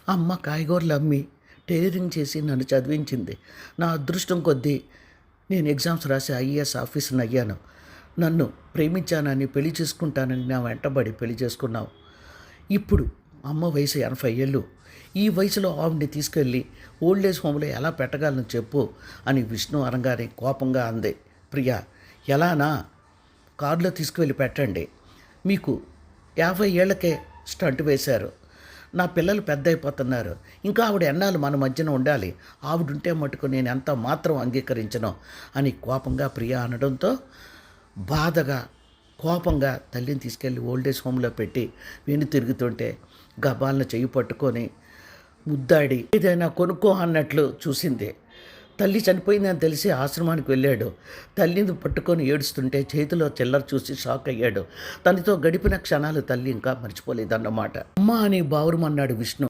అమ్మ కాయగూరలు అమ్మి టైలరింగ్ చేసి నన్ను చదివించింది. నా అదృష్టం కొద్దీ నేను ఎగ్జామ్స్ రాసి ఐఏఎస్ ఆఫీసర్ని అయ్యాను. నన్ను ప్రేమించానని పెళ్లి చేసుకుంటానని నా వెంటబడి పెళ్లి చేసుకున్నావు. ఇప్పుడు అమ్మ వయసు 80 ఏళ్ళు. ఈ వయసులో ఆవిడ్ని తీసుకెళ్ళి ఓల్డ్ ఏజ్ హోమ్లో ఎలా పెట్టగలను చెప్పు అని విష్ణు అనగానే కోపంగా అంది ప్రియా. ఎలానా? కారులో తీసుకువెళ్ళి పెట్టండి. మీకు 50 ఏళ్లకే స్టంట్ వేశారు. నా పిల్లలు పెద్ద అయిపోతున్నారు. ఇంకా ఆవిడ ఎన్నాళ్ళు మన మధ్యన ఉండాలి? ఆవిడుంటే మటుకు నేను ఎంత మాత్రం అంగీకరించను అని కోపంగా ప్రియా అనడంతో బాధగా కోపంగా తల్లిని తీసుకెళ్ళి ఓల్డేజ్ హోమ్లో పెట్టి వెను తిరుగుతుంటే గబాలను చెయ్యి పట్టుకొని ముద్దాడి ఏదైనా కొనుక్కో అన్నట్లు చూసింది. తల్లి చనిపోయిందని తెలిసి ఆశ్రమానికి వెళ్ళాడు. తల్లిని పట్టుకొని ఏడుస్తుంటే చేతిలో చిల్లర చూసి షాక్ అయ్యాడు. తనతో గడిపిన క్షణాలు తల్లి ఇంకా మర్చిపోలేదన్నమాట. అమ్మ అని బావురమన్నాడు విష్ణు.